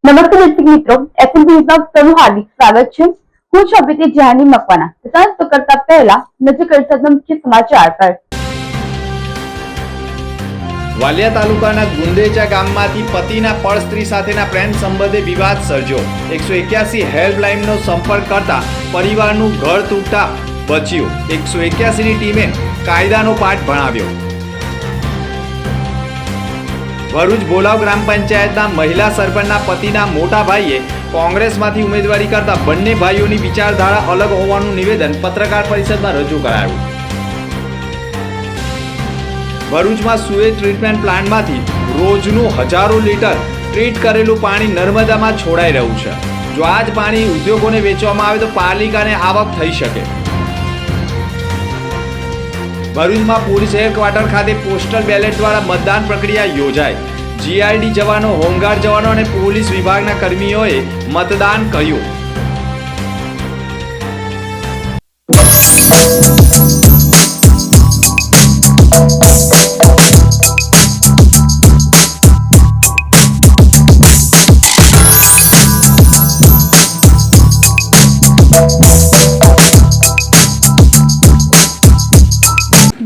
નમસ્તે દર્શક મિત્રો, એફએમ ન્યૂઝમાં તમારું હાર્દિક સ્વાગત છે। હું છું અભિતિ જહાની મકવાના। તો કરતા પહેલા નજર કરતા મુખ્ય સમાચાર પર। વાલિયા તાલુકાના ગુંદેચા ગામમાંથી પતિના પર સ્ત્રી સાથેના પ્રેમ સંબંધે વિવાદ સર્જ્યો। 181 હેલ્પલાઇનનો સંપર્ક કરતા પરિવારનું ઘર તૂટતા બચ્યું। 181ની ટીમે કાયદાનો પાઠ ભણાવ્યો। ભરૂચ બોલાવ ગ્રામ પંચાયતના મહિલા સરપંચના પતિના મોટા ભાઈએ કોંગ્રેસમાંથી ઉમેદવારી કરતા બંને ભાઈઓની વિચારધારા અલગ હોવાનું નિવેદન પત્રકાર પરિષદમાં રજૂ કરાયું। ભરૂચમાં સુએજ ટ્રીટમેન્ટ પ્લાન્ટમાંથી રોજનું હજારો લીટર ટ્રીટ કરેલું પાણી નર્મદામાં છોડાઈ રહ્યું છે। જો આ જ પાણી ઉદ્યોગોને વેચવામાં આવે તો પાલિકાને આવક થઈ શકે। ભરૂચમાં પોલીસ હેડક્વાર્ટર ખાતે પોસ્ટલ બેલેટ દ્વારા મતદાન પ્રક્રિયા યોજાઈ। જીઆરડી જવાનો, હોમગાર્ડ જવાનો અને પોલીસ વિભાગના કર્મીઓએ મતદાન કર્યું।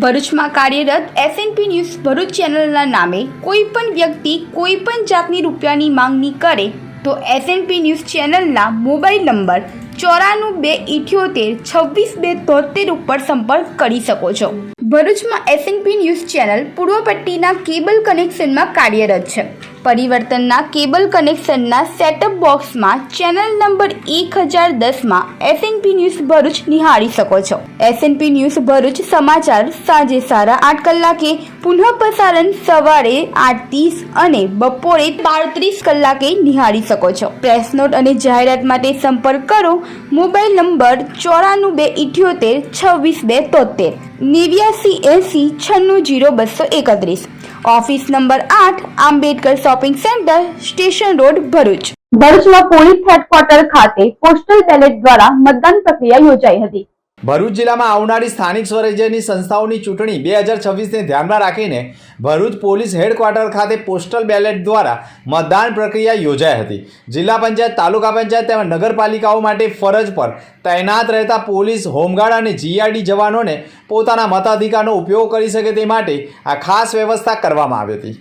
ભરૂચમાં કાર્યરત એસએનપી ન્યૂઝ ભરૂચ ચેનલના નામે કોઈપણ વ્યક્તિ કોઈપણ જાતની રૂપિયાની માંગણી કરે તો એસએનપી ન્યૂઝ ચેનલના મોબાઈલ નંબર 9428762273 ઉપર સંપર્ક કરી શકો છો। ભરૂચમાં એસએનપી ન્યૂઝ ચેનલ પૂર્વ પટ્ટીના કેબલ કનેક્શનમાં કાર્યરત છે। પરિવર્તનના કેબલ કનેક્શનના સેટઅપ બોક્સમાં ચેનલ નંબર 1010માં એસએનપી ન્યૂઝ ભરૂચ નિહાળી શકો છો। એસએનપી ન્યૂઝ ભરૂચ સમાચાર સાંજે 8:30 કલાકે, પુનઃ પ્રસારણ સવારે 8:30 અને બપોરે 12:30 કલાકે નિહાળી શકો છો। પ્રેસ નોટ અને જાહેરાત માટે સંપર્ક કરો mobile number 9478262273 8980960231। Office number 8 Ambedkar shopping centre station road Bharuch. ભરૂચમાં પોલીસ હેડક્વાર્ટર ખાતે પોસ્ટલ બેલેટ દ્વારા મતદાન પ્રક્રિયા યોજાઈ હતી। ભરૂચ જિલ્લામાં આવનારી સ્થાનિક સ્વરાજ્યની સંસ્થાઓની ચૂંટણી 2026ને ધ્યાનમાં રાખીને ભરૂચ પોલીસ હેડક્વાર્ટર ખાતે પોસ્ટલ બેલેટ દ્વારા મતદાન પ્રક્રિયા યોજાઈ હતી। જિલ્લા પંચાયત, તાલુકા પંચાયત તેમજ નગરપાલિકાઓ માટે ફરજ પર તૈનાત રહેતા પોલીસ, હોમગાર્ડ અને જીઆરડી જવાનોને પોતાના મતાધિકારનો ઉપયોગ કરી શકે તે માટે આ ખાસ વ્યવસ્થા કરવામાં આવી હતી।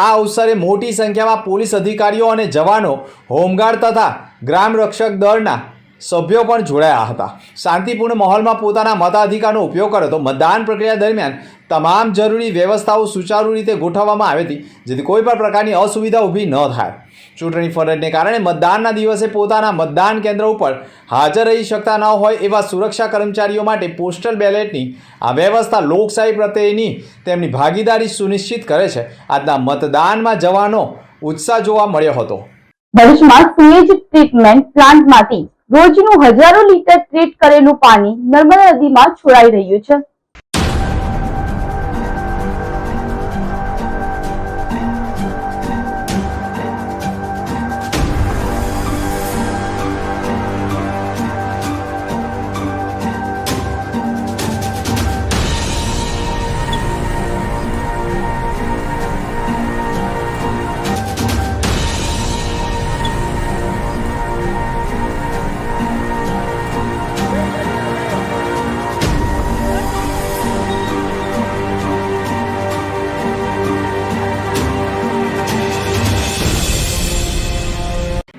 આ અવસરે મોટી સંખ્યામાં પોલીસ અધિકારીઓ અને જવાનો, હોમગાર્ડ તથા ગ્રામ રક્ષક દળના સભ્યો પણ જોડાયા હતા। શાંતિપૂર્ણ માહોલમાં પોતાના મતાધિકારનો ઉપયોગ કર્યો તો મતદાન પ્રક્રિયા દરમિયાન તમામ જરૂરી વ્યવસ્થાઓ સુચારુ રીતે ગોઠવવામાં આવી હતી, જેથી કોઈ પણ પ્રકારની અસુવિધા ઊભી ન થાય। ચૂંટણી ફરજને કારણે મતદાનના દિવસે પોતાના મતદાન કેન્દ્ર ઉપર હાજર રહી શકતા ન હોય એવા સુરક્ષા કર્મચારીઓ માટે પોસ્ટલ બેલેટની આ વ્યવસ્થા લોકશાહી પ્રત્યેની તેમની ભાગીદારી સુનિશ્ચિત કરે છે। આજના મતદાનમાં જવાનો ઉત્સાહ જોવા મળ્યો હતો। ભરૂચમાં સુએજ ટ્રીટમેન્ટ પ્લાન્ટમાંથી રોજનું હજારો લીટર ટ્રીટ કરેલું પાણી નર્મદા નદીમાં છોડાઈ રહ્યું છે।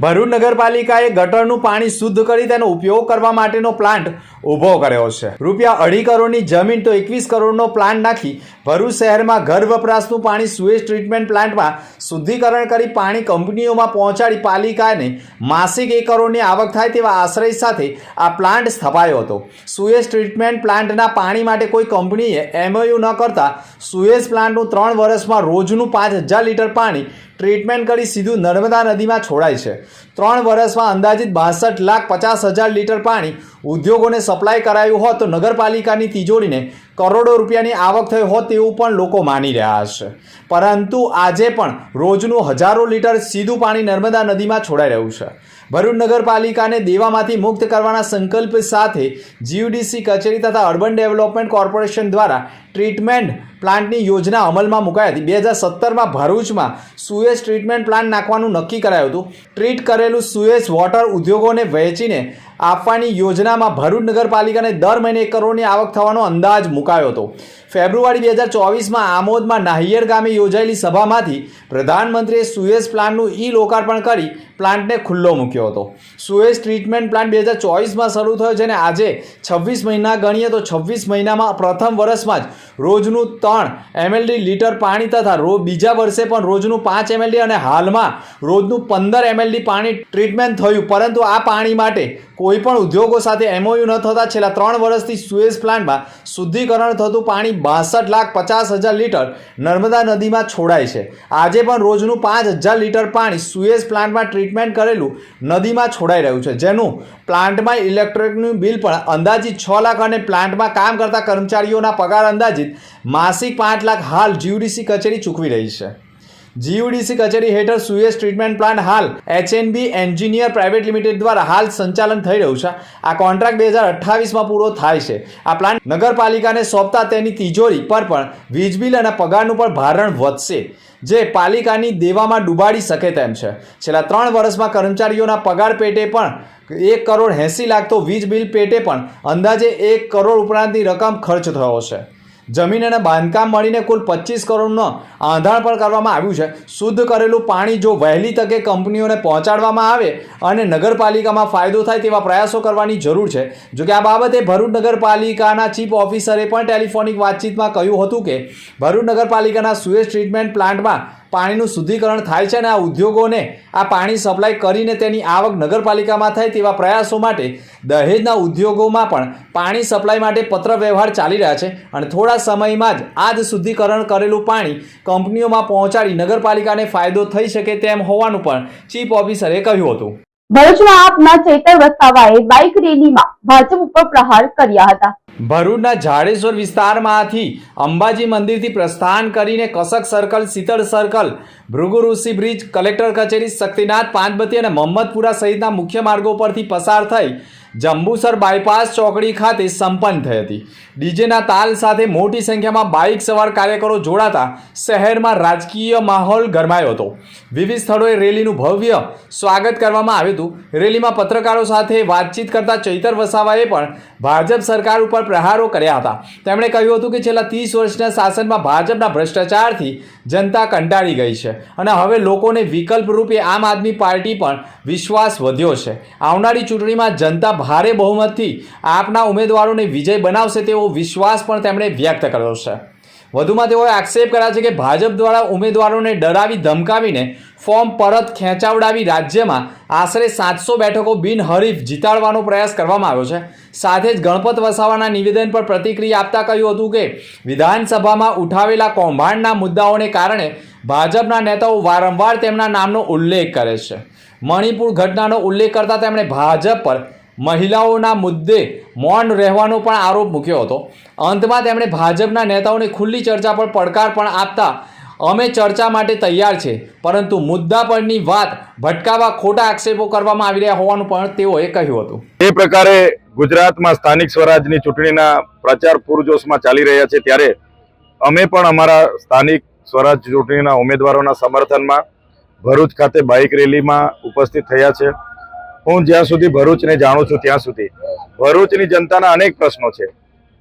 ભરૂચ નગરપાલિકાએ ગટરનું પાણી શુદ્ધ કરી તેનો ઉપયોગ કરવા માટેનો પ્લાન્ટ ઊભો કર્યો છે। રૂપિયા 2.5 કરોડની જમીન તો 21 કરોડનો પ્લાન્ટ નાખી ભરૂચ શહેરમાં ઘર વપરાશનું પાણી સુએજ ટ્રીટમેન્ટ પ્લાન્ટમાં શુદ્ધિકરણ કરી પાણી કંપનીઓમાં પહોંચાડી પાલિકાને માસિક 1 કરોડની આવક થાય તેવા આશ્રય સાથે આ પ્લાન્ટ સ્થપાયો હતો। સુએજ ટ્રીટમેન્ટ પ્લાન્ટના પાણી માટે કોઈ કંપનીએ એમઓયુ ન કરતા સુએજ પ્લાન્ટનું 3 વર્ષમાં રોજનું 5000 લીટર પાણી ટ્રીટમેન્ટ કરી સીધું નર્મદા નદીમાં છોડાય છે। 3 વર્ષમાં અંદાજિત 62,50,000 લીટર પાણી ઉદ્યોગોને સપ્લાય કરાયું હોત તો નગરપાલિકાની તિજોરીને કરોડો રૂપિયાની આવક થઈ હોત તેવું પણ લોકો માની રહ્યા છે। પરંતુ આજે પણ રોજનું હજારો લીટર સીધું પાણી નર્મદા નદીમાં છોડાઈ રહ્યું છે। ભરૂચ નગરપાલિકાને દેવામાંથી મુક્ત કરવાના સંકલ્પ સાથે જીયુડીસી કચેરી તથા અર્બન ડેવલપમેન્ટ કોર્પોરેશન દ્વારા ટ્રીટમેન્ટ પ્લાન્ટની યોજના અમલમાં મુકાઈ હતી. 2017માં ભરૂચમાં સુએઝ ટ્રીટમેન્ટ પ્લાન્ટ નાખવાનું નક્કી કરાયું હતું. ટ્રીટ કરેલું સુએઝ વોટર ઉદ્યોગોને વહેંચીને આપવાની યોજનામાં ભરૂચ નગરપાલિકાને દર મહિને 1 કરોડની આવક થવાનો અંદાજ મુકાયો હતો. ફેબ્રુઆરી 2024માં આમોદમાં નાહિયેર ગામે યોજાયેલી સભામાંથી પ્રધાનમંત્રીએ સુએઝ પ્લાન્ટનું લોકાર્પણ કરી પ્લાન્ટને ખુલ્લો મૂક્યો હતો. સુએઝ ટ્રીટમેન્ટ પ્લાન્ટ 2024માં શરૂ થયો છે અને આજે 26 મહિના ગણીએ તો 26 મહિનામાં પ્રથમ વર્ષમાં જ રોજનું 3 mld લીટર પાણી તથા બીજા વર્ષે પણ રોજનું 5 mld અને હાલમાં રોજનું 15 mld પાણી ટ્રીટમેન્ટ થયું. પરંતુ આ પાણી માટે કોઈ પણ ઉદ્યોગો સાથે MOU ન થતા છેલ્લા 3 વર્ષથી સુએઝ પ્લાન્ટમાં શુદ્ધિકરણ થતું પાણી 62,50,000 લીટર નર્મદા નદીમાં છોડાય છે. આજે પણ રોજનું 5,000 લીટર પાણી સુએઝ પ્લાન્ટમાં ટ્રીટમેન્ટ કરેલું નદીમાં છોડાઈ રહ્યું છે, જેનું પ્લાન્ટમાં ઇલેક્ટ્રિકનું બિલ પણ અંદાજિત 6 લાખ અને પ્લાન્ટમાં કામ કરતા કર્મચારીઓના પગાર અંદાજિત માસિક 5 લાખ હાલ GUDC કચેરી ચૂકવી રહી છે. GUDC કચેરી હેઠળ સુએઝ ટ્રીટમેન્ટ પ્લાન્ટ હાલ HNB એન્જિનિયર પ્રાઇવેટ લિમિટેડ દ્વારા હાલ સંચાલન થઈ રહ્યું છે. આ કોન્ટ્રાક્ટ 2028માં પૂરો થાય છે. આ પ્લાન્ટ નગરપાલિકાને સોંપતા તેની તિજોરી પર પણ વીજ બિલ અને પગારનું પણ ભારણ વધશે, જે પાલિકાની દેવામાં ડૂબાડી શકે તેમ છે. છેલ્લા 3 વર્ષમાં કર્મચારીઓના પગાર પેટે પણ 1,80,00,000 લાખ તો વીજ બિલ પેટે પણ અંદાજે 1 કરોડ ઉપરાંતની રકમ ખર્ચ થયો છે. જમીન અને બાંધકામ મળીને કુલ 25 કરોડનું આંધાણ પણ કરવામાં આવ્યું છે. શુદ્ધ કરેલું પાણી જો વહેલી તકે કંપનીઓને પહોંચાડવામાં આવે અને નગરપાલિકામાં ફાયદો થાય તેવા પ્રયાસો કરવાની જરૂર છે. જોકે આ બાબતે ભરૂચ નગરપાલિકાના ચીફ ઓફિસરે પણ ટેલિફોનિક વાતચીતમાં કહ્યું હતું કે ભરૂચ નગરપાલિકાના સુએઝ ટ્રીટમેન્ટ પ્લાન્ટમાં પાણીનું શુદ્ધિકરણ થાય છે અને આ ઉદ્યોગોને આ પાણી સપ્લાય કરીને તેની આવક નગરપાલિકામાં થાય તેવા પ્રયાસો માટે દહેજના ઉદ્યોગોમાં પણ પાણી સપ્લાય માટે પત્ર વ્યવહાર ચાલી રહ્યા છે અને થોડા સમયમાં જ આ જ શુદ્ધિકરણ કરેલું પાણી કંપનીઓમાં પહોંચાડી નગરપાલિકાને ફાયદો થઈ શકે તેમ હોવાનું પણ ચીફ ઓફિસરે કહ્યું હતું. ભરૂચમાં આપના ચૈતર વસાવાએ બાઇક રેલીમાં ભાજપ ઉપર પ્રહાર કર્યા હતા. ભરૂચના જાડેશ્વર વિસ્તારમાંથી અંબાજી મંદિરથી પ્રસ્થાન કરીને કસક સર્કલ, શીતળ સર્કલ, ભૃગુ ઋષિ બ્રિજ, કલેક્ટર કચેરી, શક્તિનાથ, પાંચબત્તી અને મોહમ્મદપુરા સહિતના મુખ્ય માર્ગો પરથી પસાર થઈ જંબુસર બાયપાસ ચોકડી ખાતે સંપન્ન થઈ હતી. ડીજેના તાલ સાથે મોટી સંખ્યામાં બાઇક સવાર કાર્યકરો જોડાતા શહેરમાં રાજકીય માહોલ ગરમાયો હતો. વિવિધ સ્થળોએ રેલીનું ભવ્ય સ્વાગત કરવામાં આવ્યું હતું. રેલીમાં પત્રકારો સાથે વાતચીત કરતા ચૈતર વસાવાએ પણ ભાજપ સરકાર ઉપર પ્રહારો કર્યા હતા. તેમણે કહ્યું હતું કે છેલ્લા 30 વર્ષના શાસનમાં ભાજપના ભ્રષ્ટાચારથી જનતા કંટાળી ગઈ છે અને હવે લોકોને વિકલ્પ રૂપે આમ આદમી પાર્ટી પણ વિશ્વાસ વધ્યો છે. આવનારી ચૂંટણીમાં જનતા ભારે બહુમતથી આપના ઉમેદવારોને વિજય બનાવશે તેવો વિશ્વાસ પણ તેમણે વ્યક્ત કર્યો છે. વધુમાં તેઓએ આક્ષેપ કર્યા છે કે ભાજપ દ્વારા ઉમેદવારોને ડરાવી ધમકાવીને ફોર્મ પરત ખેંચાવડાવી રાજ્યમાં આશરે 700 બેઠકો બિનહરીફ જીતાડવાનો પ્રયાસ કરવામાં આવ્યો છે. સાથે જ ગણપત વસાવાના નિવેદન પર પ્રતિક્રિયા આપતા કહ્યું હતું કે વિધાનસભામાં ઉઠાવેલા કૌભાંડના મુદ્દાઓને કારણે ભાજપના નેતાઓ વારંવાર તેમના નામનો ઉલ્લેખ કરે છે. મણિપુર ઘટનાનો ઉલ્લેખ કરતા તેમણે ભાજપ પર મહિલાઓના મુદ્દે મૌન રહેવાનો પણ આરોપ મૂક્યો હતો. અંતમાં તેમણે ભાજપના નેતાઓને ખુલ્લી ચર્ચા પર પડકાર પણ આપતા અમે ચર્ચા માટે તૈયાર છે, પરંતુ મુદ્દા પરની વાત ભટકાવવા ખોટા આક્ષેપો કરવામાં આવી રહ્યા હોવાનું પણ તેઓએ કહ્યું હતું. એ પ્રકારે ગુજરાતમાં સ્થાનિક સ્વરાજની ચૂંટણીના પ્રચાર પૂરજોશમાં ચાલી રહ્યા છે, ત્યારે અમે પણ અમારા સ્થાનિક સ્વરાજ ચૂંટણીના ઉમેદવારોના સમર્થનમાં ભરૂચ ખાતે બાઇક રેલીમાં ઉપસ્થિત થયા છે. હું જ્યાં સુધી ભરૂચને જાણું છું ત્યાં સુધી ભરૂચની જનતાના અનેક પ્રશ્નો છે.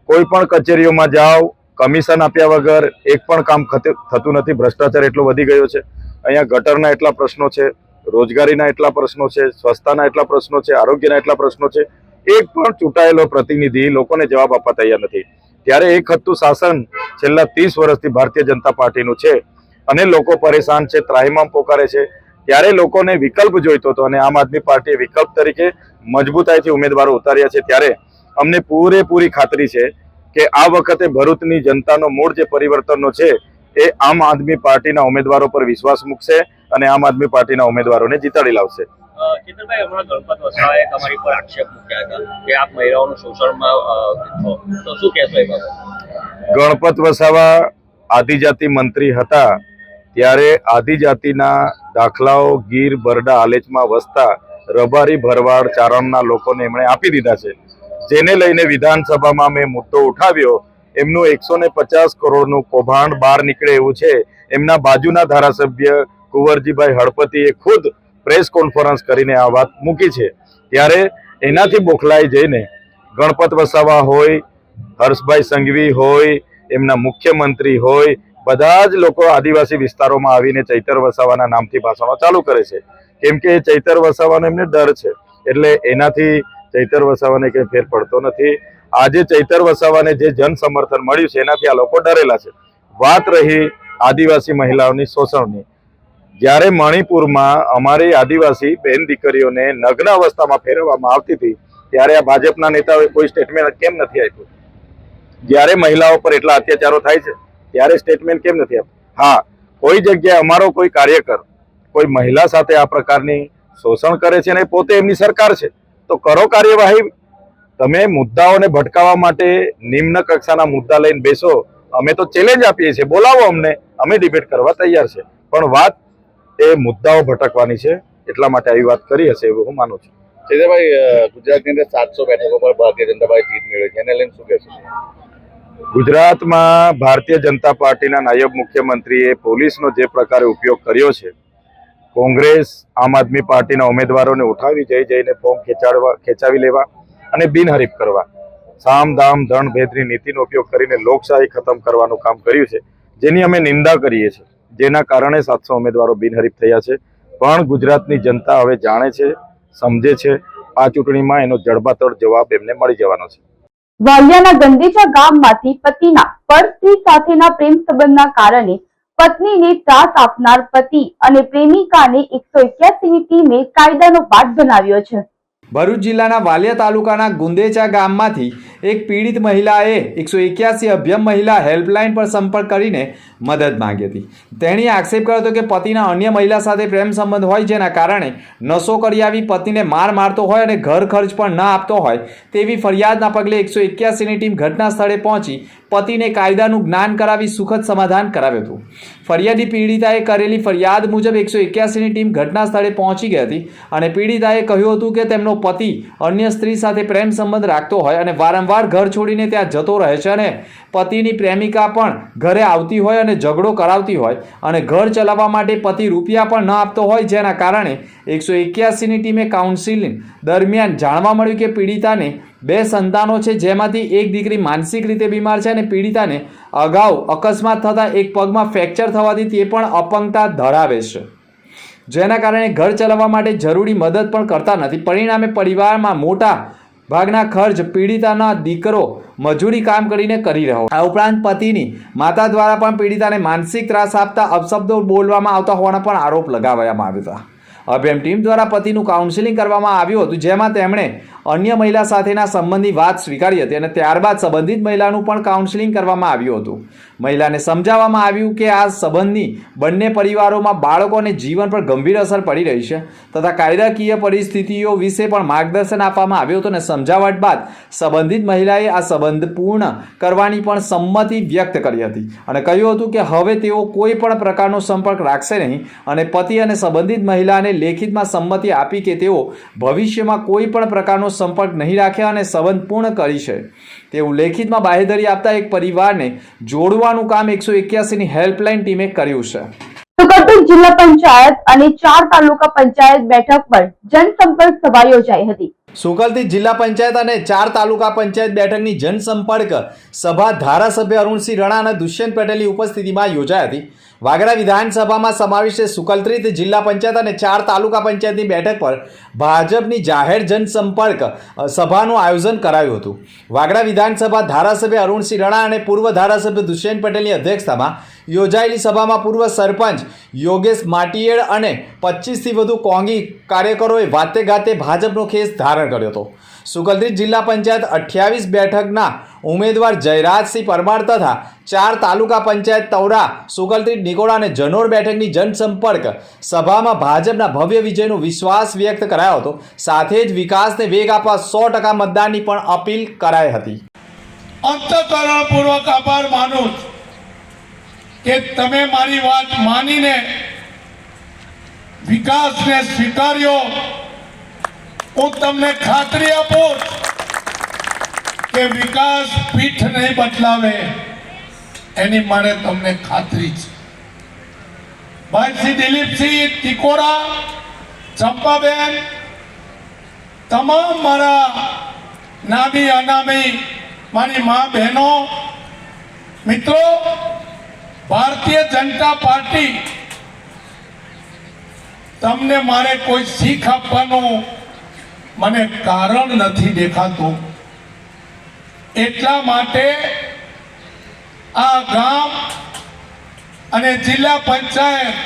કોઈ પણ કચેરીઓમાં જાઓ, કમિશન આપ્યા વગર એક પણ કામ થતું નથી. ભ્રષ્ટાચાર એટલો વધી ગયો છે. અહીંયા ગટરના એટલા પ્રશ્નો છે, રોજગારીના એટલા પ્રશ્નો છે, સ્વચ્છતાના એટલા પ્રશ્નો છે, આરોગ્યના એટલા પ્રશ્નો છે. એક પણ ચૂંટાયેલો પ્રતિનિધિ લોકોને જવાબ આપવા તૈયાર નથી. ત્યારે એક હતું શાસન છેલ્લા 30 વર્ષથી ભારતીય જનતા પાર્ટીનું છે અને લોકો પરેશાન છે, ત્રાહિમામ પોકારે છે. ત્યારે લોકોને વિકલ્પ જોઈતો હતો અને આમ આદમી પાર્ટીએ વિકલ્પ તરીકે મજબૂતાઈથી ઉમેદવારો ઉતાર્યા છે. ત્યારે અમને પૂરેપૂરી ખાતરી છે કે આ વખતે ભરૂચની જનતાનો મૂળ જે પરિવર્તનનો છે એ આમ આદમી પાર્ટીના ઉમેદવારો પર વિશ્વાસ મૂકશે અને આમ આદમી પાર્ટીના ઉમેદવારોને જીતાડી લાવશે. ચેતનભાઈ, હમણાં ગણપત વસાવાએ તમારી પર આક્ષેપ મૂક્યા હતા કે આપ મહિલાઓનું શોષણમાં તો શું કહેશો એ બાબતે? ગણપત વસાવા આદિજાતિ મંત્રી હતા ત્યારે આદિજાતિના દાખલાઓ ગીર, બરડા, આલેચમાં વસતા રબારી, ભરવાડ, ચારણના લોકોને એમણે આપી દીધા છે, જેને લઈને વિધાનસભામાં મેં મુદ્દો ઉઠાવ્યો એમનું 150 કરોડનું કૌભાંડ બહાર નીકળે એવું છે. એમના બાજુના ધારાસભ્ય કુંવરજીભાઈ હળપતિએ ખુદ પ્રેસ કોન્ફરન્સ કરીને આ વાત મૂકી છે. ત્યારે એનાથી બોખલાઈ જઈને ગણપત વસાવા હોય, હર્ષભાઈ સંઘવી હોય, એમના મુખ્યમંત્રી હોય, બધા જ લોકો આદિવાસી વિસ્તારોમાં આવીને ચૈતર વસાવાના નામથી ભાષણો ચાલુ કરે છે. કેમ કે ચૈતર વસાવાનો એમને ડર છે, એટલે એનાથી ચૈતર વસાવાને કંઈ ફેર પડતો નથી. આજે ચૈતર વસાવાને જે જન સમર્થન મળ્યું છે એનાથી આ લોકો ડરેલા છે. વાત રહી આદિવાસી મહિલાઓની શોષણની, જ્યારે મણિપુરમાં અમારી આદિવાસી બેન દીકરીઓને નગ્ન અવસ્થામાં ફેરવવામાં આવતી હતી ત્યારે આ ભાજપના નેતાઓએ કોઈ સ્ટેટમેન્ટ કેમ નથી આપ્યું? જ્યારે મહિલાઓ પર એટલા અત્યાચારો થાય છે ત્યારે સ્ટેટમેન્ટ કેમ નથી આપ્યું? હા, કોઈ જગ્યાએ અમારો કોઈ કાર્યકર કોઈ મહિલા સાથે આ પ્રકારની શોષણ કરે છે અને પોતે એમની સરકાર છે તો કરો કાર્યવાહી. તમે મુદ્દાઓને ભટકાવવા માટે નિમ્ન કક્ષાના મુદ્દા લઈને બેસો. અમે તો ચેલેન્જ આપીએ છીએ, બોલાવો અમને, અમે ડિબેટ કરવા તૈયાર છે. પણ વાત એ મુદ્દાઓ ભટકવાની છે, એટલા માટે આવી વાત કરી હશે એવું હું માનું છું. ચૈતરભાઈ, ગુજરાતની અંદર 700 બેઠકો પર ભારતીય જનતા પાર્ટી જીત મેળવી છે, એને લઈને શું કહેશો? ગુજરાતમાં ભારતીય જનતા પાર્ટીના નાયબ મુખ્યમંત્રીએ પોલીસનો જે પ્રકારે ઉપયોગ કર્યો છે, કોંગ્રેસ આમ આદમી પાર્ટીના ઉમેદવારોને ઉઠાવી જઈને ફોર્મ ખેંચાવી લેવા અને બિનહરીફ કરવા, સામ દામ દંડ ભેદની નીતિનો ઉપયોગ કરીને લોકશાહી ખતમ કરવાનું કામ કર્યું છે, જેની અમે નિંદા કરીએ છીએ. જેના કારણે 700 ઉમેદવારો બિનહરીફ થયા છે. પણ ગુજરાતની જનતા હવે જાણે છે, સમજે છે. આ ચૂંટણીમાં એનો જડબાતોડ જવાબ એમને મળી જવાનો છે. વાલિયાના ગંદેચા ગામમાંથી પતિના પરસ્ત્રી સાથેના પ્રેમ સંબંધના કારણે પત્નીને ત્રાસ આપનાર પતિ અને પ્રેમિકાને 181ની ટીમે કાયદાનો પાઠ બનાવ્યો છે. ભરૂચ જિલ્લાના વાલિયા તાલુકાના ગુંદેચા ગામમાંથી એક પીડિત મહિલાએ 181 અભ્યમ મહિલા હેલ્પલાઇન પર સંપર્ક કરીને મદદ માંગી હતી. તેણે આક્ષેપ કર્યો હતો કે પતિના અન્ય મહિલા સાથે પ્રેમ સંબંધ હોય, જેના કારણે નશો કરી આવી પતિને મારતો હોય અને ઘર ખર્ચ પણ ન આપતો હોય તેવી ફરિયાદના પગલે 181ની ટીમ ઘટના સ્થળે પહોંચી પતિને કાયદાનું જ્ઞાન કરાવી સુખદ સમાધાન કરાવ્યું હતું. ફરિયાદી પીડિતાએ કરેલી ફરિયાદ મુજબ 181ની ટીમ ઘટના સ્થળે પહોંચી ગઈ હતી અને પીડિતાએ કહ્યું હતું કે તેમનો પતિ અન્ય સ્ત્રી સાથે પ્રેમ સંબંધ રાખતો હોય અને વારંવાર ઘર છોડીને ત્યાં જતો રહે છે અને પતિની પ્રેમિકા પણ ઘરે આવતી હોય અને ઝઘડો કરાવતી હોય અને ઘર ચલાવવા માટે પતિ રૂપિયા પણ ન આપતો હોય, જેના કારણે 181ની ટીમે કાઉન્સિલિંગ દરમિયાન જાણવા મળ્યું કે પીડિતાને 2 સંતાનો છે, જેમાંથી એક દીકરી માનસિક રીતે બીમાર છે અને પીડિતાને અગાઉ અકસ્માત થતાં એક પગમાં ફ્રેક્ચર થવાથી તે પણ અપંગતા ધરાવે છે, જેના કારણે ઘર ચલાવવા માટે જરૂરી મદદ પણ કરતા નથી. પરિણામે પરિવારમાં મોટા ભાગના ખર્ચ પીડિતાના દીકરો મજૂરી કામ કરીને કરી રહ્યો. આ ઉપરાંત પતિની માતા દ્વારા પણ પીડિતાને માનસિક ત્રાસ આપતા અપશબ્દો બોલવામાં આવતા હોવાના પણ આરોપ લગાવવામાં આવ્યા હતા. અભિયાન ટીમ દ્વારા પતિનું કાઉન્સિલિંગ કરવામાં આવ્યું હતું, જેમાં તેમણે અન્ય મહિલા સાથેના સંબંધની વાત સ્વીકારી હતી અને ત્યારબાદ સંબંધિત મહિલાનું પણ કાઉન્સિલિંગ કરવામાં આવ્યું હતું. મહિલાને સમજાવવામાં આવ્યું કે આ સંબંધની બંને પરિવારોમાં બાળકો અને જીવન પર ગંભીર અસર પડી રહી છે તથા કાયદાકીય પરિસ્થિતિઓ વિશે પણ માર્ગદર્શન આપવામાં આવ્યું હતું અને સમજાવટ બાદ સંબંધિત મહિલાએ આ સંબંધ પૂર્ણ કરવાની પણ સંમતિ વ્યક્ત કરી હતી અને કહ્યું હતું કે હવે તેઓ કોઈ પણ પ્રકારનો સંપર્ક રાખશે નહીં અને પતિ અને સંબંધિત મહિલાને લેખિતમાં સંમતિ આપી કે તેઓ ભવિષ્યમાં કોઈ પણ પ્રકારનો સંપર્ક નહીં રાખે અને સંબંધ પૂર્ણ કરી છે તેવું લેખિતમાં બાહેધરી આપતા એક પરિવારને જોડવાનું કામ 181ની હેલ્પલાઇન ટીમે કર્યું છે. સુરત જિલ્લા પંચાયત અને 4 તાલુકા પંચાયત બેઠક પર જનસંપર્ક સભા યોજાઈ હતી. સુકલતી જિલ્લા પંચાયત અને 4 તાલુકા પંચાયત બેઠકની જનસંપર્ક સભા ધારાસભ્ય અરુણસિંહ રણા અને દુષ્યંત પટેલની ઉપસ્થિતિમાં યોજાઈ હતી. વાગરા વિધાનસભામાં સમાવિષ્ટ સુકલતી જિલ્લા પંચાયત અને 4 તાલુકા પંચાયતની બેઠક પર ભાજપની જાહેર જનસંપર્ક સભાનું આયોજન કરાયું હતું. વાગરા વિધાનસભા ધારાસભ્ય અરુણસિંહ રણા અને પૂર્વ ધારાસભ્ય દુષ્યંત પટેલની અધ્યક્ષતામાં યોજાયેલી સભામાં પૂર્વ સરપંચ યોગેશ માટીયેડ અને 25થી વધુ કોંગી કાર્યકરોએ વાતે ગાતે ભાજપનો ખેસ ધારણ કર્યો હતો. સુકલતી જિલ્લા પંચાયત 28 બેઠકના ઉમેદવાર જયરાજસિંહ પરમાર તથા 4 તાલુકા પંચાયત તૌરા, સુકલતી, નિકોડા અને જનોર બેઠકની જનસંપર્ક સભામાં ભાજપના ભવ્ય વિજયનો વિશ્વાસ વ્યક્ત કરાયો હતો. સાથે જ વિકાસને વેગ આપવા 100% મતદાનની પણ અપીલ કરાઈ હતી. અંતઃકરણપૂર્વક આભાર માનું કે તમે મારી વાત માનીને વિકાસને સ્વીકાર્યો. હું તમને ખાતરી આપું કે વિકાસ પીઠ નહીં બદલાવે એની મારે તમને ખાતરી છે. ભાઈ શ્રી દિલીપસિંહ તિકોરા, ચંપાબેન, તમામ મારા નામી અનામી મારી મા બહેનો, મિત્રો, ભારતીય જનતા પાર્ટી તમને મારે કોઈ શીખ આપવાનું મને કારણ નથી દેખાતું. એટલા માટે આ ગામ અને જિલ્લા પંચાયત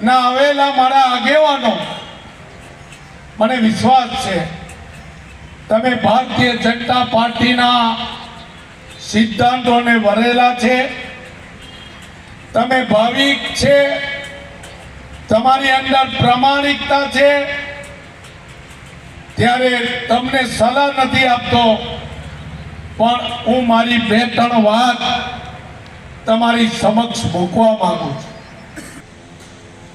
ના આવેલા મારા આગેવાનો, મને વિશ્વાસ છે તમે ભારતીય જનતા પાર્ટીના સિદ્ધાંતોને વરેલા છે, તમે ભાવિક છે, તમારી અંદર પ્રામાણિકતા છે. ત્યારે તમને સલાહ નથી આપતો, પણ હું મારી 2-3 વાત તમારી સમક્ષ મૂકવા માંગુ છું.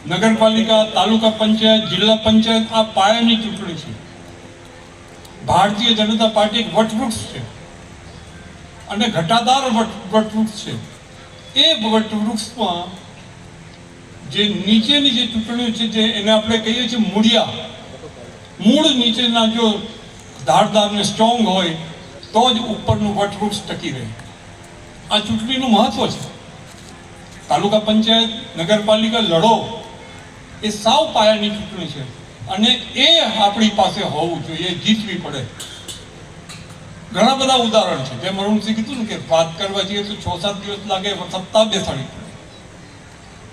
નગરપાલિકા, તાલુકા પંચાયત, જિલ્લા પંચાયત આ પાયાની ચૂંટણી છે. ભારતીય જનતા પાર્ટી એક વટવૃક્ષ છે અને ઘટાદાર વટવૃક્ષ છે. એ વટવૃક્ષમાં જે નીચેની જે ચૂંટણીઓ છે, જે એને આપણે કહીએ છીએ મૂળિયા, મૂળ નીચેના જો ધારદાર ને સ્ટ્રોંગ હોય તો જ ઉપરનું વટવૃક્ષ ટકી રહે. આ ચૂંટણીનું મહત્વ છે. તાલુકા પંચાયત, નગરપાલિકા લડો એ સાવ પાયાની ચૂંટણી છે અને એ આપણી પાસે હોવું જોઈએ, જીતવી પડે. ઘણા બધા ઉદાહરણ છે, જેમ અરુણસિંહ કીધું ને કે વાત કરવા જઈએ તો 6-7 દિવસ લાગે સત્તા બેસાડી પડે.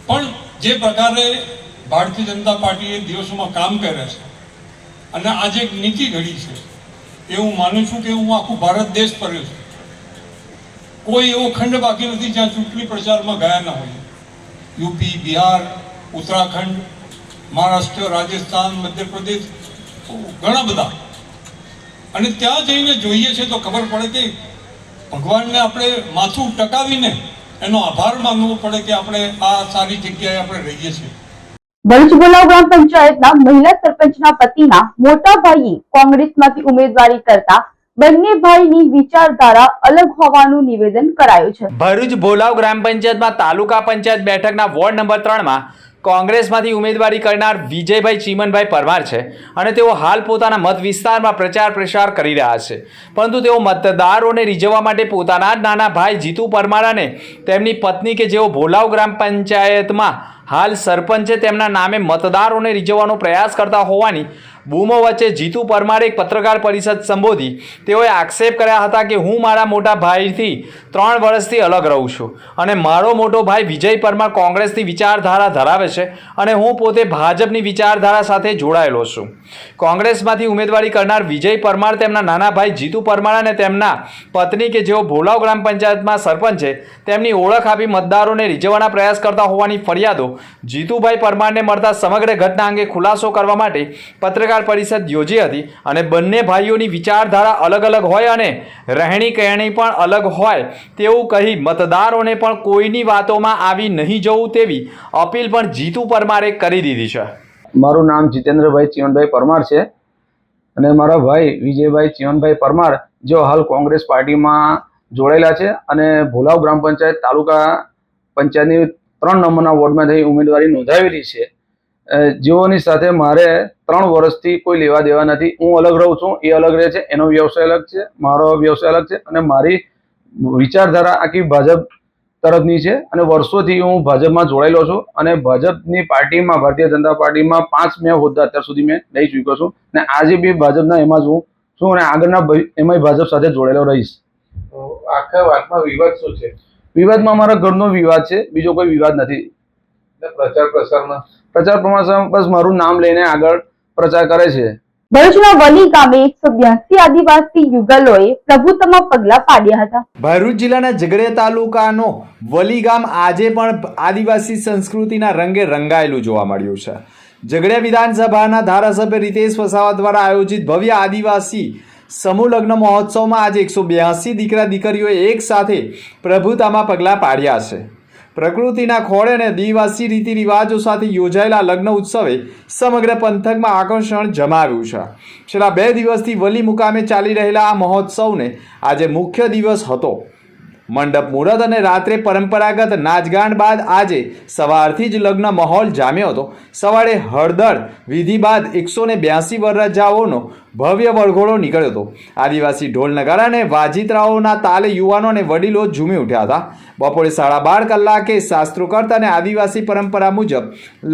પણ જે પ્રકારે ભારતીય જનતા પાર્ટીએ દિવસોમાં કામ કર્યા છે અને આજે એક નીતિ ઘડી છે, એ હું માનું છું કે હું આખું ભારત દેશ ફર્યો છું. કોઈ એવો ખંડ બાકી નથી જ્યાં ચૂંટણી પ્રચારમાં ગયા ના હોય. યુપી, બિહાર, ઉત્તરાખંડ, મહારાષ્ટ્ર, રાજસ્થાન, મધ્યપ્રદેશ, ઘણા બધા. અને ત્યાં જઈને જોઈએ છે તો ખબર પડે કે ભગવાનને આપણે માથું ટકાવીને એનો આભાર માનવો પડે કે આપણે આ સારી જગ્યાએ આપણે રહીએ છીએ. ભરૂચ ભોલાવ ગ્રામ પંચાયતના મહિલા સરપંચના પતિના મોટા ભાઈએ કોંગ્રેસમાંથી ઉમેદવારી કરતા બંને ભાઈની વિચારધારા અલગ હોવાનું નિવેદન કરાયું છે. ભરૂચ ભોલાવ ગ્રામ પંચાયતમાં તાલુકા પંચાયત બેઠકના વોર્ડ નંબર 3માં કોંગ્રેસમાંથી ઉમેદવારી કરનાર વિજયભાઈ ચીમનભાઈ પરમાર છે અને તેઓ હાલ પોતાના મત વિસ્તારમાં પ્રચાર પ્રસાર કરી રહ્યા છે, પરંતુ તેઓ મતદારોને રીઝવવા માટે પોતાના જ નાના ભાઈ જીતુ પરમાર અને તેમની પત્ની કે જેઓ ભોલાવ ગ્રામ પંચાયતમાં હાલ સરપંચ છે તેમના નામે મતદારોને રીઝવવાનો પ્રયાસ કરતા હોવાની બૂમો વચ્ચે જીતુ પરમારે એક પત્રકાર પરિષદ સંબોધી તેઓએ આક્ષેપ કર્યા હતા કે હું મારા મોટા ભાઈથી 3 વર્ષથી અલગ રહું છું અને મારો મોટો ભાઈ વિજય પરમાર કોંગ્રેસની વિચારધારા ધરાવે છે અને હું પોતે ભાજપની વિચારધારા સાથે જોડાયેલો છું. કોંગ્રેસમાંથી ઉમેદવારી કરનાર વિજય પરમાર તેમના નાના ભાઈ જીતુ પરમાર અને તેમના પત્ની કે જેઓ ભોલાવ ગ્રામ પંચાયતમાં સરપંચ છે તેમની ઓળખ આપી મતદારોને રીઝવવાના પ્રયાસ કરતા હોવાની ફરિયાદો જીતુભાઈ પરમારને મળતા સમગ્ર ઘટના અંગે ખુલાસો કરવા માટે પત્રકાર પરિષદ યોજી હતી અને બંને ભાઈઓની વિચારધારા અલગ અલગ હોય અને રહેણી કહેણી પણ અલગ હોય તેવું કહી મતદારોને પણ કોઈની વાતોમાં આવી નહીં જવું તેવી અપીલ પણ જીતુ પરમારે કરી દીધી છે. મારું નામ જીતેન્દ્રભાઈ ચીમનભાઈ પરમાર છે અને મારા ભાઈ વિજયભાઈ ચીમનભાઈ પરમાર જેઓ હાલ કોંગ્રેસ પાર્ટીમાં જોડાયેલા છે અને ભોલાવ ગ્રામ પંચાયત તાલુકા પંચાયતની 3 નંબરના વોર્ડમાંથી ઉમેદવારી નોંધાવેલી છે. જેઓની સાથે મારે 3 વર્ષથી કોઈ લેવા દેવા નથી. હું અલગ રહું છું, એ અલગ રહે છે, એનો વ્યવસાય અલગ છે, મારો વ્યવસાય અલગ છે અને મારી વિચારધારા આખી ભાજપ તરફની છે અને વર્ષોથી હું ભાજપમાં જોડાયેલો છું અને ભાજપની પાર્ટીમાં, ભારતીય જનતા પાર્ટીમાં 5 મેં હોદ્દા અત્યાર સુધી મેં લઈ ચૂક્યો છું અને આજે બી ભાજપના એમાં જ હું છું અને આગળના એમાંય ભાજપ સાથે જોડાયેલો રહીશ. આખા વાતમાં વિવાદ શું છે? વિવાદમાં મારા ઘરનો વિવાદ છે, બીજો કોઈ વિવાદ નથી. પ્રચાર પ્રસારમાં બસ મારું નામ લઈને આગળ પ્રચાર કરે છે. ભરૂચના વલી ગામે 182 આદિવાસી યુગલોએ પ્રભુત્વમાં પગલાં પાડ્યા હતા. ભરૂચ જિલ્લાના ઝઘડિયા તાલુકાનો વલી ગામ આજે પણ આદિવાસી સંસ્કૃતિના રંગે રંગાયેલું જોવા મળ્યું છે. ઝઘડિયા વિધાનસભાના ધારાસભ્ય રીતેશ વસાવા દ્વારા આયોજિત ભવ્ય આદિવાસી સમૂહ લગ્ન મહોત્સવમાં આજે 182 દીકરા દીકરીઓએ એક સાથે પ્રભુતામાં પગલાં પાડ્યા છે. પ્રકૃતિના ખોળે અને આદિવાસી રીતિ રિવાજો સાથે યોજાયેલા લગ્ન ઉત્સવે સમગ્ર પંથકમાં આકર્ષણ જમાવ્યું છે. છેલ્લા 2 દિવસથી વલી મુકામે ચાલી રહેલા આ મહોત્સવને આજે મુખ્ય દિવસ હતો. મંડપ મુહૂર્ત અને રાત્રે પરંપરાગત નાચગાન બાદ આજે સવારથી જ લગ્ન માહોલ જામ્યો હતો. સવારે હળદર વિધિ બાદ 182 વરરાજાઓનો ભવ્ય વરઘોડો નીકળ્યો હતો. આદિવાસી ઢોલ નગારા અને વાજિંત્રાઓના તાલે યુવાનો અને વડીલો ઝૂમી ઉઠ્યા હતા. બપોરે 12:30 કલાકે શાસ્ત્રોક્ત અને આદિવાસી પરંપરા મુજબ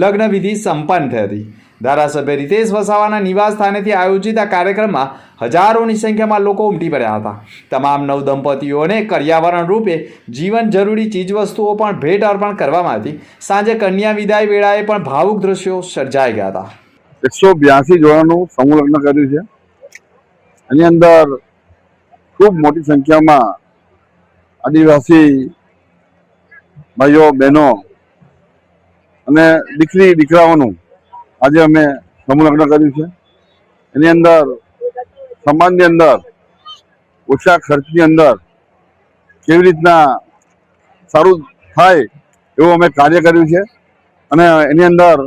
લગ્ન વિધિ સંપન્ન થઈ હતી. ધારાસભ્ય રીતેશ વસાવાના નિવાસ સ્થાનેથી આયોજિત આ કાર્યક્રમમાં હજારોની સંખ્યામાં લોકો ઉમટી પડ્યા હતા. તમામ નવદંપતીઓને કરિયાવરણ રૂપે જીવન જરૂરી ચીજવસ્તુઓ પણ ભેટ અર્પણ કરવામાં હતી. સાંજે કન્યા વિદાય વેળાએ પણ ભાવુક દ્રશ્યો સર્જાઈ ગયા હતા. 182 જોડાનું સમૂહ લગ્ન કર્યું છે. એની અંદર ખૂબ મોટી સંખ્યામાં આદિવાસી ભાઈઓ બહેનો અને દીકરી દીકરાઓનું આજે અમે સમૂહ લગ્ન કર્યું છે. એની અંદર સમાજની અંદર ઓછા ખર્ચની અંદર કેવી રીતના સારું થાય એવું અમે કાર્ય કર્યું છે. અને એની અંદર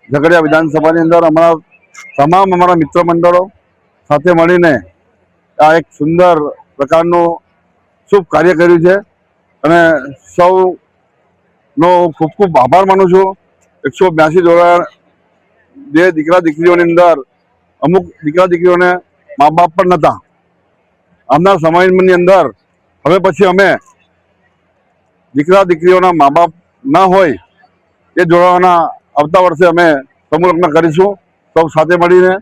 ઝઘડિયા વિધાનસભાની અંદર અમારા મિત્ર મંડળો સાથે મળીને આ એક સુંદર પ્રકારનું શુભ કાર્ય કર્યું છે. અને સૌનો ખૂબ ખૂબ આભાર માનું છું. 182 જોડા જે દીકરા દીકરીઓની અંદર અમુક દીકરા દીકરીઓને મા બાપ પણ નહોતા. આવનાર સમયની અંદર હવે પછી અમે દીકરા દીકરીઓના મા બાપ ના હોય એ જોડાવાના આવતા વર્ષે અમે સમૂહ લગ્ન કરીશું સૌ સાથે મળીને.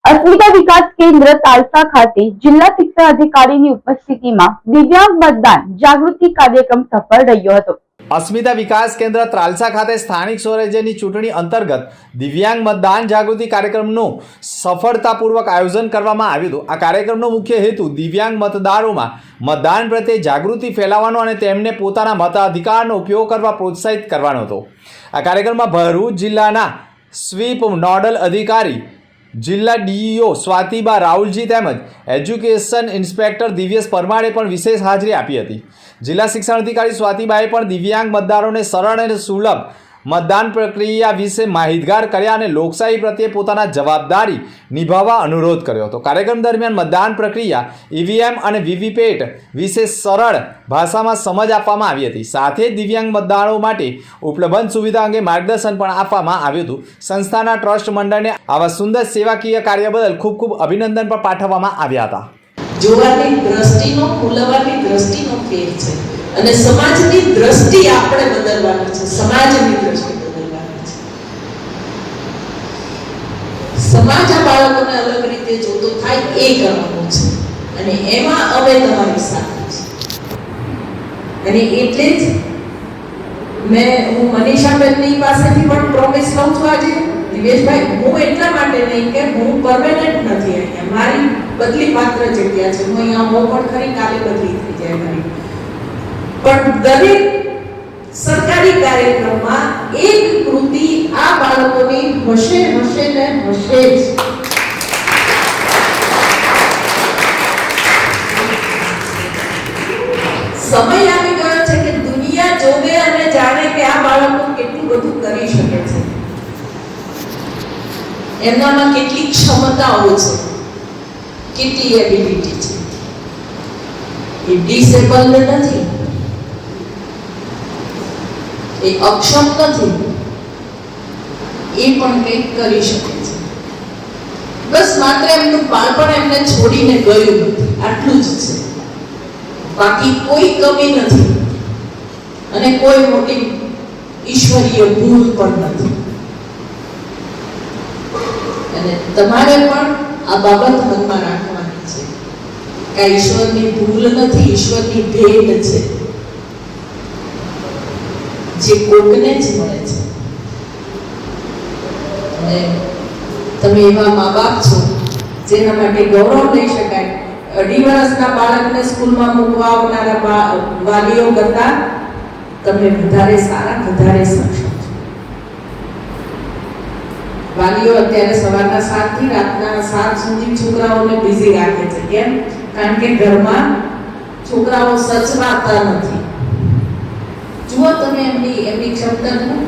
અસ્મિતા વિકાસ કેન્દ્ર તાલસા ખાતે જિલ્લા શિક્ષણ અધિકારીની ઉપસ્થિતિમાં દિવ્યાંગ મતદાન જાગૃતિ કાર્યક્રમ સફળ રહ્યો હતો. અસ્મિતા વિકાસ કેન્દ્ર ત્રાલસા ખાતે સ્થાનિક સ્વરાજ્યની ચૂંટણી અંતર્ગત દિવ્યાંગ મતદાન જાગૃતિ કાર્યક્રમનું સફળતાપૂર્વક આયોજન કરવામાં આવ્યું હતું. આ કાર્યક્રમનો મુખ્ય હેતુ દિવ્યાંગ મતદારોમાં મતદાન પ્રત્યે જાગૃતિ ફેલાવવાનો અને તેમને પોતાના મતાધિકારનો ઉપયોગ કરવા પ્રોત્સાહિત કરવાનો હતો. આ કાર્યક્રમમાં ભરૂચ જિલ્લાના સ્વીપ નોડલ અધિકારી જિલ્લા ડીઈઓ સ્વાતિબા રાહુલજી તેમજ એજ્યુકેશન ઇન્સ્પેક્ટર દિવ્યેશ પરમારે પણ વિશેષ હાજરી આપી હતી. જિલ્લા શિક્ષણ અધિકારી સ્વાતિબાએ પણ દિવ્યાંગ મતદારોને સરળ અને સુલભ મતદાન પ્રક્રિયા વિશે માહિતગાર કર્યા અને લોકશાહી પ્રત્યે પોતાના જવાબદારી નિભાવવા અનુરોધ કર્યો હતો. કાર્યક્રમ દરમિયાન મતદાન પ્રક્રિયા ઈવીએમ અને વીવીપેટ વિશે સરળ ભાષામાં સમજ આપવામાં આવી હતી. સાથે જ દિવ્યાંગ મતદારો માટે ઉપલબ્ધ સુવિધા અંગે માર્ગદર્શન પણ આપવામાં આવ્યું હતું. સંસ્થાના ટ્રસ્ટ મંડળને આવા સુંદર સેવાકીય કાર્ય બદલ ખૂબ ખૂબ અભિનંદન પણ પાઠવવામાં આવ્યા હતા. જોવાની દ્રષ્ટિનો ખુલવાની દ્રષ્ટિનો ફેર છે અને સમાજની દ્રષ્ટિ આપણે બદલવાની છે. સમાજની દ્રષ્ટિ બદલવાની છે. સમાજ આ બાળકોને અલગ રીતે જોતો થાય એ કરવાનું છે અને એમાં અમે તમારી સાથે છે. અને એટલે જ હું મનીષાબેનની પાસેથી પણ પ્રોમિસ લઉં છું આજે દિવેશભાઈ, હું એટલા માટે નહીં કે હું પરમેનન્ટ નથી અહીંયા, મારી બદલી પાત્ર જગ્યા છે. હું અહીંયા હોઉં પણ ખરી, કાલે બદલી થઈ જાય મારી. પણ દરેક સરકારી કાર્યક્રમમાં એક કૃતિ આ બાળકોની હશે ને હશે જ. સમય આવી ગયો છે કે દુનિયા જોવે અને જાણે કે આ બાળકો કેટલું બધું કરી શકે છે, એમનામાં કેટલી ક્ષમતાઓ છે, કેટલી એબિલિટી છે. એ ડિસેબલ્ડ નથી, એ અક્ષમ નથી, એ પણ કંઈક કરી શકે છે. બસ માત્ર એમનું બાળપણ એમને છોડીને ગયું નથી, આટલું જ છે. બાકી કોઈ કમી નથી અને કોઈ મોટી ઈશ્વરીય ભૂલ પણ નથી. અને તમારે પણ આ બાબત મનમાં રાખવાની છે કે ઈશ્વરની ભૂલ નથી, ઈશ્વરની ભેટ છે જે કોકને જ મળે છે. અને તમે એવા મા બાપ છો જેના માટે ગૌરવ લઈ શકાય. 2.5 વર્ષના બાળકને સ્કૂલમાં મૂકવા આવનારા વાલીઓ કરતા તમે વધારે સારા, વધારે સક્ષમ છો. વાલીઓ અત્યારે સવારના 7 થી રાતના 7 સુધી છોકરાઓને બિઝી રાખે છે. કેમ? કારણ કે ઘરમાં છોકરાઓ સચવાતા નથી, જુઓ તમે એમની ક્ષમતાનું.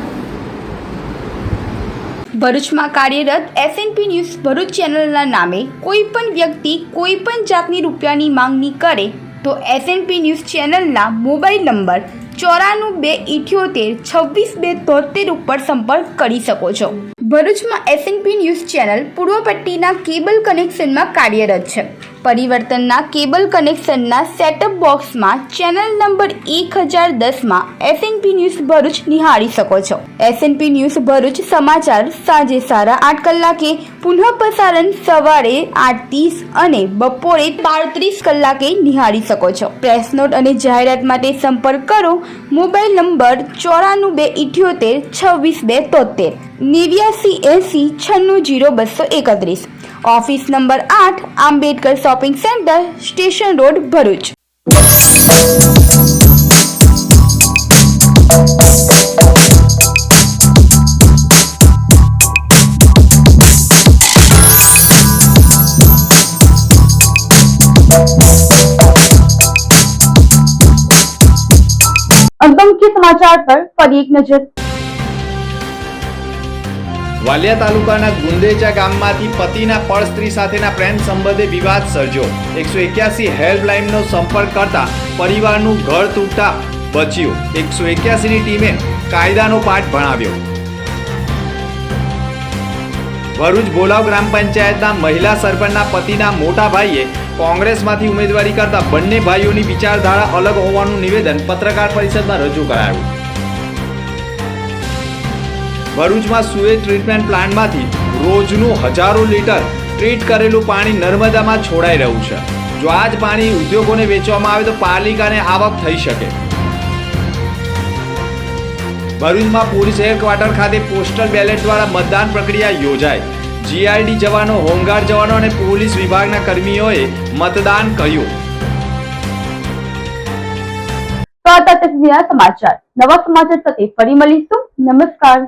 ભરૂચમાં કાર્યરત એસએનપી ન્યૂઝ ભરૂચ ચેનલના નામે કોઈ પણ વ્યક્તિ કોઈ પણ જાતની રૂપિયાની માંગણી કરે તો એસએનપી ન્યૂઝ ચેનલના મોબાઈલ નંબર 9428762273 ઉપર સંપર્ક કરી શકો છો. ભરૂચમાં એસએનપી ન્યૂઝ ચેનલ પૂર્વ પટ્ટીના કેબલ કનેક્શનમાં કાર્યરત છે. પરિવર્તનના કેબલ કનેક્શનના સેટઅપ બોક્સમાં ચેનલ નંબર 1010માં એસએનપી ન્યૂઝ ભરૂચ નિહાળી શકો છો. એસએનપી ન્યૂઝ ભરૂચ સમાચાર સાંજે 8:30 કલાકે, પુનઃ પ્રસારણ સવારે 8:30 અને બપોરે 12:30 કલાકે નિહાળી શકો છો. પ્રેસ નોટ અને જાહેરાત માટે સંપર્ક કરો. Mobile number 9428762273 8980960231. Office number 8, Ambedkar shopping centre, station road, Bharuch. અંતમુખ્ય સમાચાર પર ફરી એક નજર. વાલિયા તાલુકાના ગુંદેચા ગામમાંથી પતિના પરસ્ત્રી સાથેના પ્રેમ સંબંધે વિવાદ સર્જ્યો. 181 હેલ્પલાઇનનો સંપર્ક કરતા પરિવારનું ઘર તૂટતા બચ્યું. 181ની ટીમે કાયદાનો પાઠ ભણાવ્યો. ભરૂચ ભોલાવ ગ્રામ પંચાયતના મહિલા સરપંચના પતિના મોટા ભાઈએ કોંગ્રેસમાંથી ઉમેદવારી કરતા બંને ભાઈઓની વિચારધારા અલગ હોવાનું નિવેદન પત્રકાર પરિષદમાં રજૂ કરાયું. ભરૂચમાં સુએજ ટ્રીટમેન્ટ પ્લાન્ટમાંથી રોજનું હજારો લીટર ટ્રીટ કરેલું પાણી નર્મદામાં છોડાઈ રહ્યું છે. જો આ જ પાણી ઉદ્યોગોને વેચવામાં આવે તો પાલિકાને આવક થઈ શકે. ભરૂચમાં પોલીસ હેડક્વાર્ટર ખાતે પોસ્ટલ બેલેટ દ્વારા મતદાન પ્રક્રિયા યોજાઈ. જીઆરડી જવાનો, હોમગાર્ડ જવાનો અને પોલીસ વિભાગના કર્મીઓએ મતદાન કર્યું. તો આ હતા તેના સમાચાર. નવા સમાચાર સાથે ફરી મળીશું. નમસ્કાર.